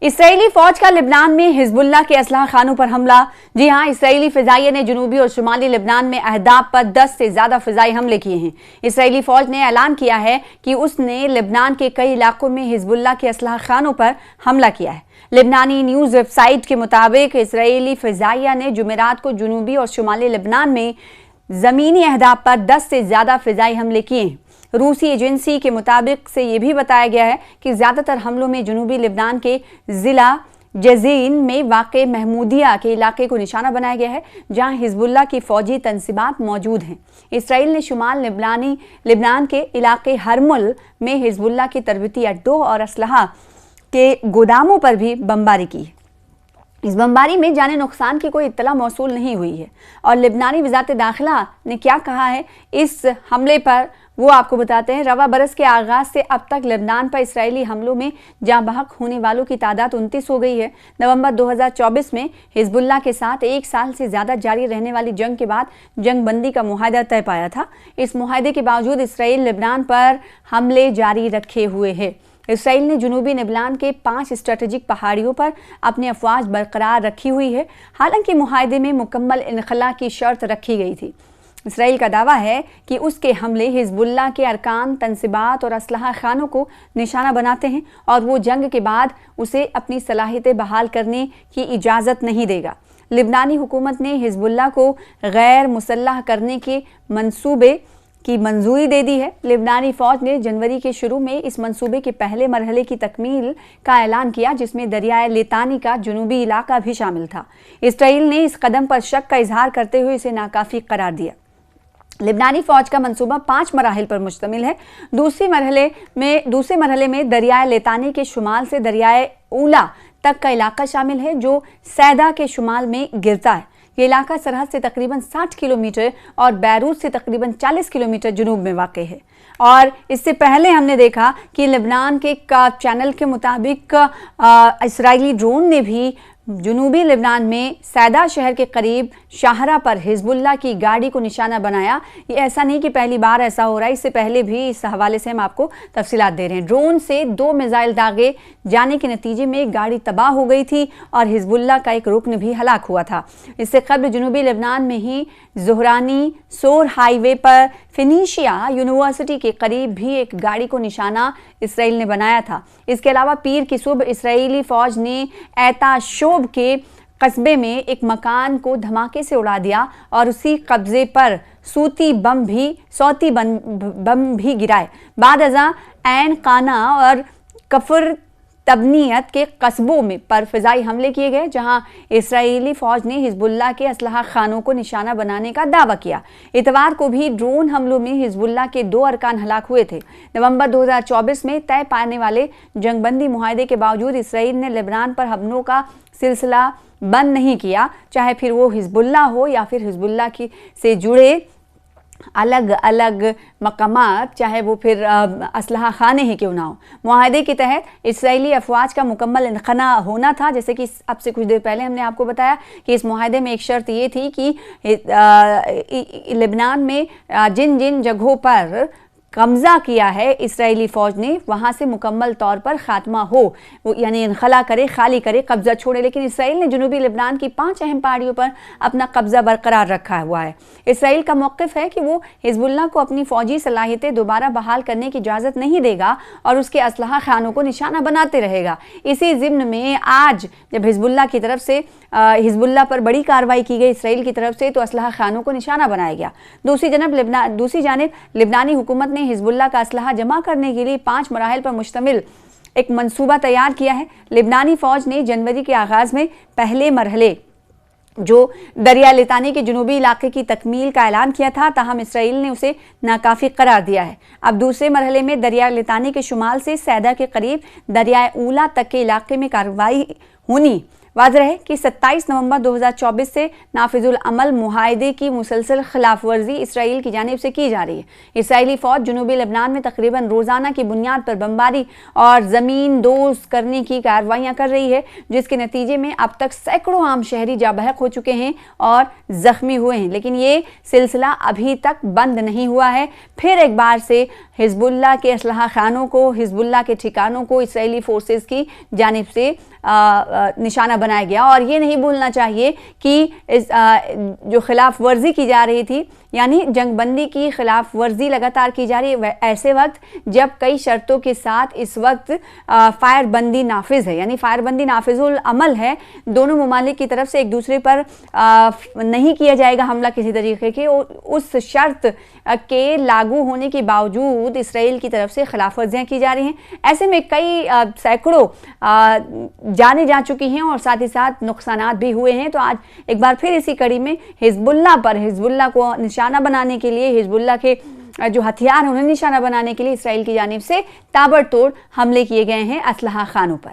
Israeli फौज का लिबनान में हिजबुल्लाह के असलहा खानों पर हमला। जी हां, इसराइली फिजाइये ने जनूबी और शुमाली लिबनान में अहदाफ पर 10 से ज्यादा फिजाई हमले किए हैं। इसराइली फौज ने ऐलान किया है कि उसने लिबनान के कई इलाकों में हिजबुल्लाह के असलहा खानों पर हमला किया है। लिबनानी न्यूज वेबसाइट के मुताबिक इसराइली फिजाइया ने जुमेरात को जनूबी और शुमाली लिबनान में जमीनी अहदाफ पर 10 से ज्यादा फिजाई हमले किए हैं। रूसी एजेंसी के मुताबिक से यह भी बताया गया है कि ज्यादातर हमलों में जनूबी लिबनान के जिला जजीन में वाक़े महमूदिया के इलाके को निशाना बनाया गया है, जहां हिजबुल्लाह की फौजी तंसीबात मौजूद हैं। इसराइल ने शुमाल लिबनान के इलाके हरमुल में हिजबुल्लाह के तरबती अड्डों और असलहा के गोदामों पर भी बमबारी की है। इस बमबारी में जाने नुकसान की कोई इत्तला मौसूल नहीं हुई है। और लिबनानी वज़ारत दाखिला ने क्या कहा है इस हमले पर, वो आपको बताते हैं। रवा बरस के आगाज से अब तक लिबनान पर इसराइली हमलों में जाँ बहक होने वालों की तादाद 29 हो गई है। नवंबर 2024 में हिजबुल्लाह के साथ 1 साल से ज़्यादा जारी रहने वाली जंग के बाद जंग बंदी का मुआहदा तय पाया था। इस मुआहदे के बावजूद इसराइल लिबनान पर हमले जारी रखे हुए है। इसराइल ने जनूबी लिबनान के 5 स्ट्रेटेजिक पहाड़ियों पर अपनी अफवाज बरकरार रखी हुई है। हालांकि मुआहदे में मुकम्मल इनखला की शर्त रखी गई थी। इसराइल का दावा है कि उसके हमले हिजबुल्लाह के अरकान, तंसीबात और असलहा खानों को निशाना बनाते हैं और वो जंग के बाद उसे अपनी सलाहियतें बहाल करने की इजाज़त नहीं देगा। लिबनानी हुकूमत ने हिजबुल्लाह को गैर मुसल्लह करने के मंसूबे की मंजूरी दे दी है। लिबनानी फौज ने जनवरी के शुरू में इस मंसूबे के पहले मरहले की तकमील का ऐलान किया, जिसमें दरियाए लितानी का जनूबी इलाका भी शामिल था। इसराइल ने इस कदम पर शक का इजहार करते हुए इसे नाकाफी करार दिया। लिबनानी फौज का मंसूबा 5 मराहिल पर मुश्तमिल है। दूसरे मरहले में दरियाए लितानी के शुमाल से दरियाए ऊला तक का इलाका शामिल है, जो सैदा के शुमाल में गिरता है। ये इलाका सरहद से तकरीबन 60 किलोमीटर और बैरूत से तकरीबन 40 किलोमीटर जुनूब में वाक़ है। और इससे पहले हमने देखा कि लिबनान के चैनल के मुताबिक इसराइली ड्रोन ने भी जनूबी लिबनान में सैदा शहर के करीब शाहरा पर हिजबुल्लाह की गाड़ी को निशाना बनाया। ये ऐसा नहीं कि पहली बार ऐसा हो रहा है, इससे पहले भी इस हवाले से हम आपको तफसीलात दे रहे हैं। ड्रोन से 2 मिसाइल दागे जाने के नतीजे में एक गाड़ी तबाह हो गई थी और हिजबुल्लाह का एक रुकन भी हलाक हुआ था। इससे कबल जनूबी लिबनान में ही ज़ोहरानी सोर हाईवे पर फिनिशिया यूनिवर्सिटी के करीब भी एक गाड़ी को निशाना इसराइल ने बनाया था। इसके अलावा पीर की सुबह इसराइली फौज ने एताशोब के कस्बे में एक मकान को धमाके से उड़ा दिया और उसी कब्जे पर सौती बम भी गिराए। बाद अज़ां ऐन काना और कफर तबनीयत के कस्बों में पर फिजाई हमले किए गए, जहां इसराइली फौज ने हिजबुल्लाह के असलहा खानों को निशाना बनाने का दावा किया। इतवार को भी ड्रोन हमलों में हिजबुल्लाह के 2 अरकान हलाक हुए थे। नवंबर 2024 में तय पाने वाले जंगबंदी मुआहदे के बावजूद इसराइल ने लिबनान पर हमलों का सिलसिला बंद नहीं किया, चाहे फिर वो हिजबुल्लाह हो या फिर हिजबुल्लाह से जुड़े अलग अलग मकामात, चाहे वो फिर असलहा खाने ही क्यों ना हो। मुआहदे के तहत इसराइली अफवाज का मुकम्मल इनखना होना था। जैसे कि अब से कुछ देर पहले हमने आपको बताया कि इस मुआहदे में एक शर्त ये थी कि लिबनान में जिन जिन जगहों पर कब्जा किया है इसराइली फौज ने, वहां से मुकम्मल तौर पर खात्मा हो, वो यानी इनखला करे, खाली करे, कब्जा छोड़े। लेकिन इसराइल ने जनूबी लिबनान की 5 अहम पहाड़ियों पर अपना कब्जा बरकरार रखा हुआ है। इसराइल का मौक़िफ़ है कि वो हिजबुल्लाह को अपनी फौजी सलाहियतें दोबारा बहाल करने की इजाज़त नहीं देगा और उसके असलहा खानों को निशाना बनाते रहेगा। इसी ज़िम्न में आज जब हिजबुल्लाह की तरफ से हिजबुल्लाह पर बड़ी कार्रवाई की गई इसराइल की तरफ से, तो असलहा खानों को निशाना बनाया गया। दूसरी जानब लिबनानी हुकूमत ने हिजबुल्लाह का असलहा जमा करने के लिए 5 मराहिल पर मुश्तमिल एक मंसूबा तैयार किया है। लिबनानी फौज ने जनवरी के आगाज में पहले मरहले जो दरिया लितानी के जनूबी इलाके की तकमील का ऐलान किया था, ताहम इसराइल ने उसे नाकाफी करार दिया है। अब दूसरे मरहले में दरिया लितानी के शुमाल से सैदा के करीब दरियाए ऊला तक के इलाके में कार्रवाई होनी वाज़ेह है कि 27 नवंबर 2024 से नाफिजुल अमल मुआहदे की मुसलसल खिलाफ वर्जी इसराइल की जानिब से की जा रही है। इसराइली फौज जनूबी लेबनान में तकरीबन रोजाना की बुनियाद पर बमबारी और जमीन दोज करने की कार्रवाइयां कर रही है, जिसके नतीजे में अब तक सैकड़ों आम शहरी जाबहक हो चुके हैं और जख्मी हुए हैं। लेकिन ये सिलसिला अभी तक बंद नहीं हुआ है। फिर एक बार से हिजबुल्लाह के असलहा खानों को, हिजबुल्लाह के ठिकानों को इसराइली फोर्सेस की जानिब से निशाना बनाया गया। और ये नहीं भूलना चाहिए कि जो खिलाफ वर्जी की जा रही थी, यानी जंगबंदी की खिलाफ वर्जी लगातार की जा रही है, ऐसे वक्त जब कई शर्तों के साथ इस वक्त फायरबंदी नाफिज है, यानी फायरबंदी नाफिजुल अमल है। दोनों ममालिक की तरफ से एक दूसरे पर नहीं किया जाएगा हमला किसी तरीके के, उस शर्त के लागू होने के बावजूद इसराइल की तरफ से खिलाफ वर्जियाँ की जा रही हैं। ऐसे में कई सैकड़ों जाने जा चुकी हैं और साथ ही साथ नुकसानात भी हुए हैं। तो आज एक बार फिर इसी कड़ी में हिजबुल्लाह को निशाना बनाने के लिए, हिजबुल्लाह के जो हथियार हैं उन्हें निशाना बनाने के लिए इसराइल की जानिब से ताबड़तोड़ हमले किए गए हैं असलहा खानों पर।